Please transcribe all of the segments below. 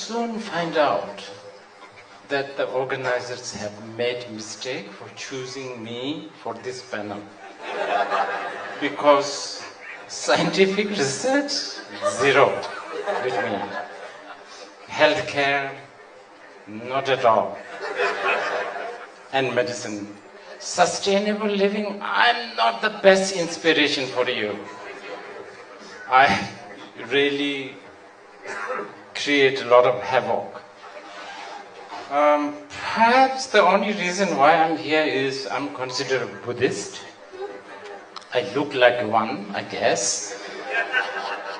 soon find out that the organizers have made a mistake for choosing me for this panel. Because scientific research, zero with me. Healthcare, not at all. And medicine. Sustainable living, I'm not the best inspiration for you. I really create a lot of havoc. Perhaps the only reason why I'm here is I'm considered a Buddhist. I look like one, I guess.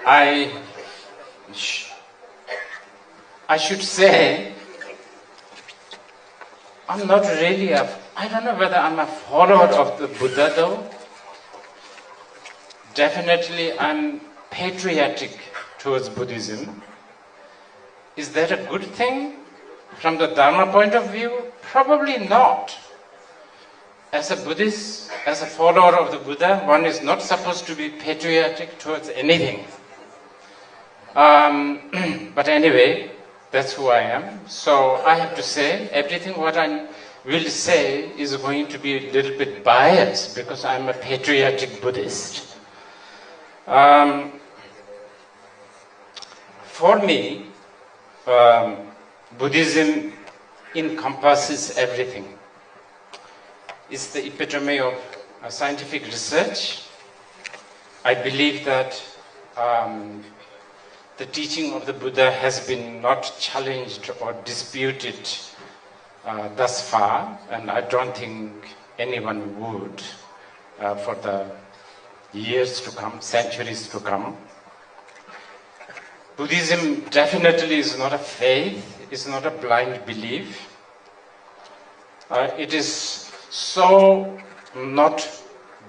I should say, I'm not really I don't know whether I'm a follower of the Buddha though. Definitely I'm patriotic towards Buddhism. Is that a good thing from the Dharma point of view? Probably not. As a Buddhist, as a follower of the Buddha, one is not supposed to be patriotic towards anything. But anyway, that's who I am. So I have to say, everything what I will say is going to be a little bit biased because I'm a patriotic Buddhist. For me, Buddhism encompasses everything. It's the epitome of scientific research. I believe that the teaching of the Buddha has been not challenged or disputed thus far, and I don't think anyone would for the years to come, centuries to come. Buddhism definitely is not a faith, it's not a blind belief. It is so not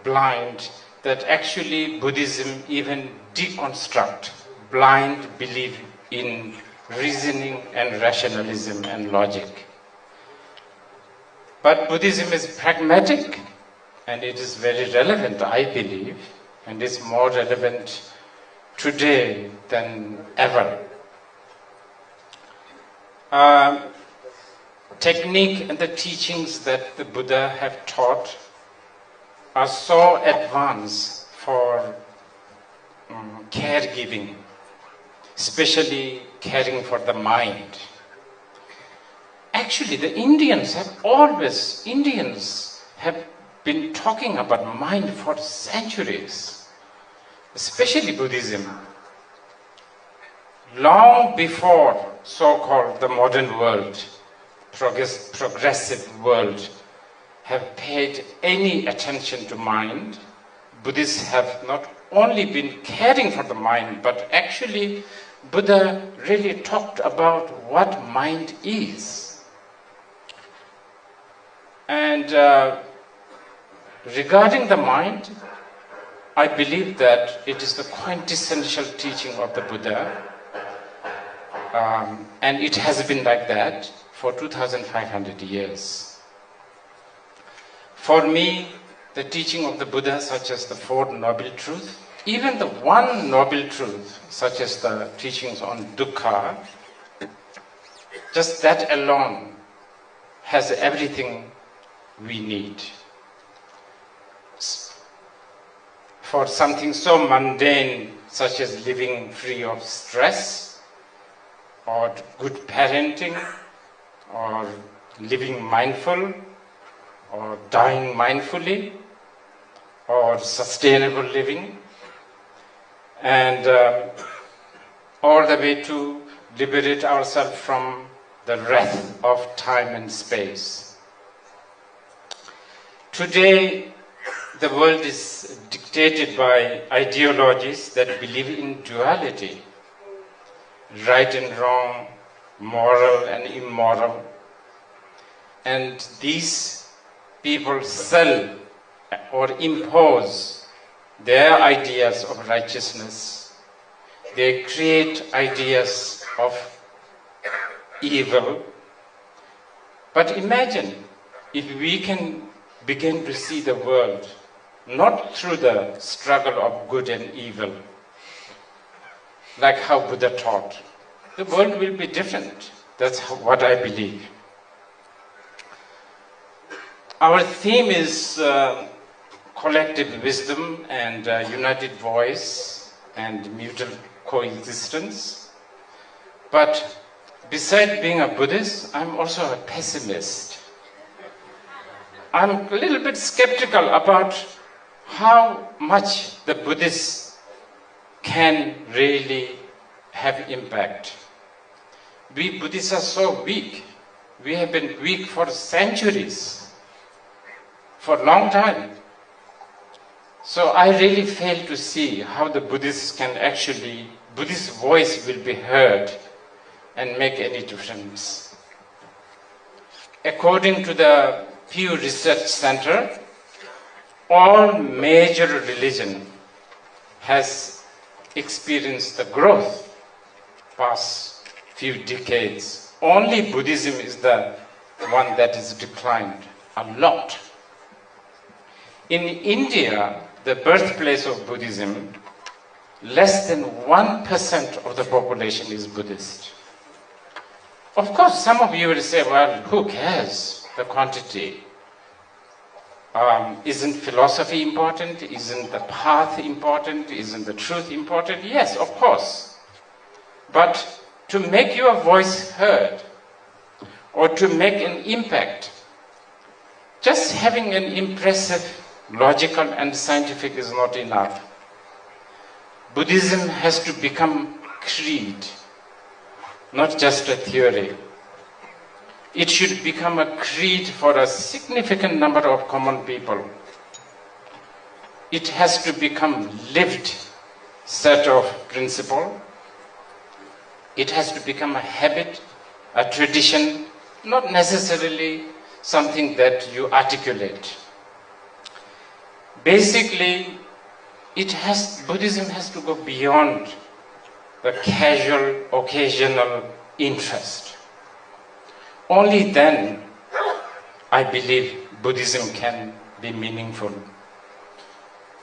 blind that actually Buddhism even deconstruct blind belief in reasoning and rationalism and logic. But Buddhism is pragmatic and it is very relevant, I believe, and it's more relevant today than ever. Technique and the teachings that the Buddha have taught are so advanced for caregiving, especially caring for the mind. Actually, the Indians have been talking about mind for centuries, especially Buddhism. Long before so-called the modern world, progressive world, have paid any attention to mind, Buddhists have not only been caring for the mind, but actually Buddha really talked about what mind is. And regarding the mind, I believe that it is the quintessential teaching of the Buddha, and it has been like that for 2,500 years. For me, the teaching of the Buddha, such as the Four Noble Truths, even the One Noble Truth, such as the teachings on dukkha, just that alone has everything we need. For something so mundane, such as living free of stress, or good parenting, or living mindful, or dying mindfully, or sustainable living, and all the way to liberate ourselves from the wrath of time and space. Today, the world is dictated by ideologies that believe in duality, right and wrong, moral and immoral. And these people sell or impose their ideas of righteousness. They create ideas of evil. But imagine if we can begin to see the world not through the struggle of good and evil, like how Buddha taught. the world will be different. That's what I believe. Our theme is collective wisdom and united voice and mutual coexistence. But besides being a Buddhist, I'm also a pessimist. I'm a little bit skeptical about how much the Buddhists can really have impact. We Buddhists are so weak. We have been weak for centuries, for a long time. So I really fail to see how the Buddhists can actually, Buddhist voice will be heard and make any difference. According to the Pew Research Center, all major religion has experienced the growth past few decades. Only Buddhism is the one that has declined a lot. In India, the birthplace of Buddhism, less than 1% of the population is Buddhist. Of course, some of you will say, well, who cares, the quantity? Isn't philosophy important? Isn't the path important? Isn't the truth important? Yes, of course. But to make your voice heard, or to make an impact, just having an impressive, logical and scientific is not enough. Buddhism has to become creed, not just a theory. It should become a creed for a significant number of common people. It has to become lived set of principle. It has to become a habit, a tradition, not necessarily something that you articulate. Basically, Buddhism has to go beyond the casual, occasional interest. Only then, I believe, Buddhism can be meaningful.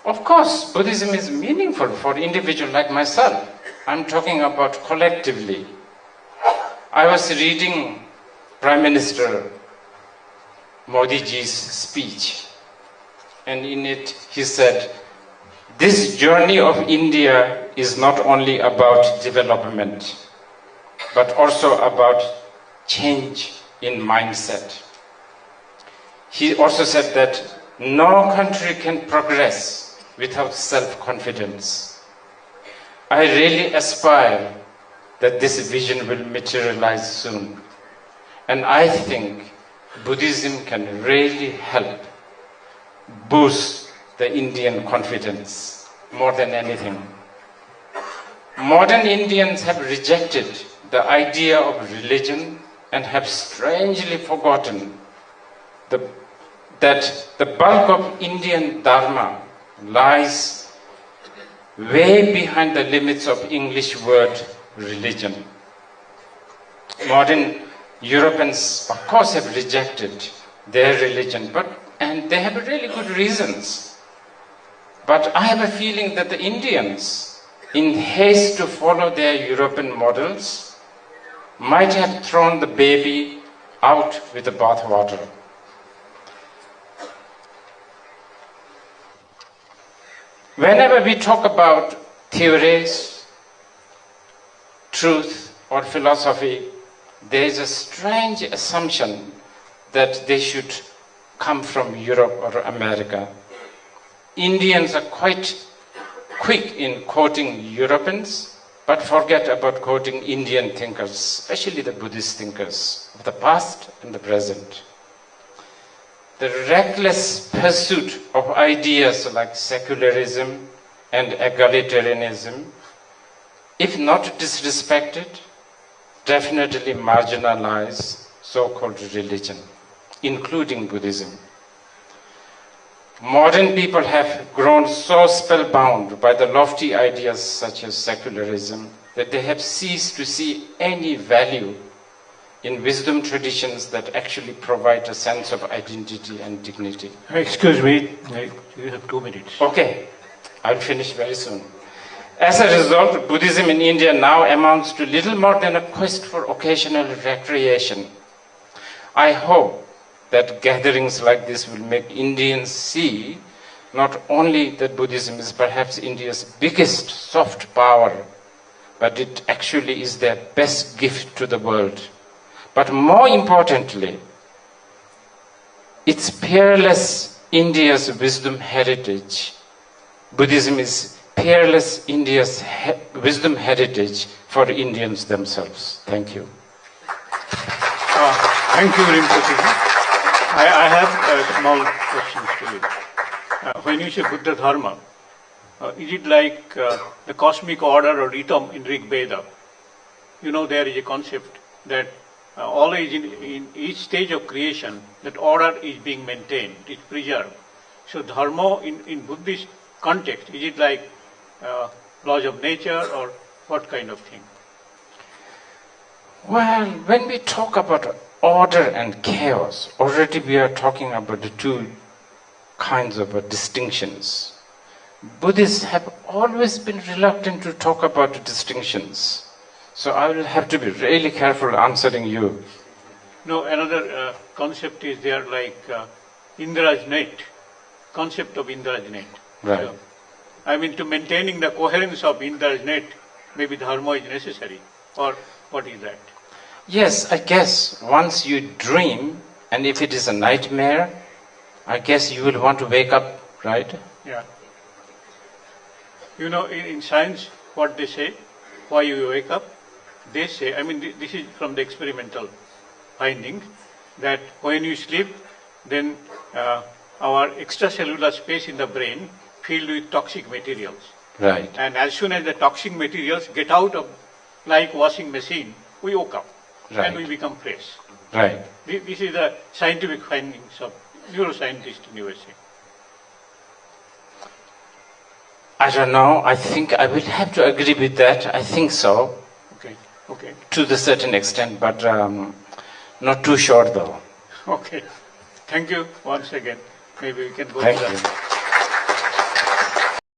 Of course, Buddhism is meaningful for individuals like myself. I'm talking about collectively. I was reading Prime Minister Modi ji's speech, and in it he said, this journey of India is not only about development, but also about change in mindset. He also said that no country can progress without self-confidence. I really aspire that this vision will materialize soon. And I think Buddhism can really help boost the Indian confidence more than anything. Modern Indians have rejected the idea of religion and have strangely forgotten that the bulk of Indian Dharma lies way behind the limits of English word religion. Modern Europeans, of course, have rejected their religion, and they have really good reasons. But I have a feeling that the Indians, in haste to follow their European models, might have thrown the baby out with the bathwater. Whenever we talk about theories, truth, or philosophy, there is a strange assumption that they should come from Europe or America. Indians are quite quick in quoting Europeans, but forget about quoting Indian thinkers, especially the Buddhist thinkers of the past and the present. The reckless pursuit of ideas like secularism and egalitarianism, if not disrespected, definitely marginalize so-called religion, including Buddhism. Modern people have grown so spellbound by the lofty ideas such as secularism that they have ceased to see any value in wisdom traditions that actually provide a sense of identity and dignity. Excuse me, you have 2 minutes. Okay, I'll finish very soon. As a result, Buddhism in India now amounts to little more than a quest for occasional recreation. I hope that gatherings like this will make Indians see not only that Buddhism is perhaps India's biggest soft power, but it actually is their best gift to the world. But more importantly, it's peerless India's wisdom heritage. Buddhism is peerless India's wisdom heritage for Indians themselves. Thank you. Thank you, Rinpoche. I have small questions to you. When you say Buddha Dharma, is it like the cosmic order or rhythm in Rig Veda? You know, there is a concept that always in each stage of creation, that order is being maintained, it's preserved. So Dharma in Buddhist context, is it like laws of nature or what kind of thing? Well, when we talk about order and chaos, already we are talking about the two kinds of distinctions. Buddhists have always been reluctant to talk about the distinctions. So I will have to be really careful answering you. No, another concept is there like Indra's net, concept of Indra's net. Right. So, I mean, to maintaining the coherence of Indra's net, maybe dharma is necessary, or what is that? Yes, I guess once you dream, and if it is a nightmare, I guess you will want to wake up, right? Yeah. You know, in science, what they say, why you wake up, they say, I mean, this is from the experimental findings, that when you sleep, then our extracellular space in the brain filled with toxic materials. Right. And as soon as the toxic materials get out of, like washing machine, we woke up. Right. And we become fresh. Right. This is the scientific findings of neuroscientists in USA. I don't know. I think I will have to agree with that. I think so. Okay. Okay. To the certain extent, but not too sure though. Okay. Thank you once again. Maybe we can go Thank to you.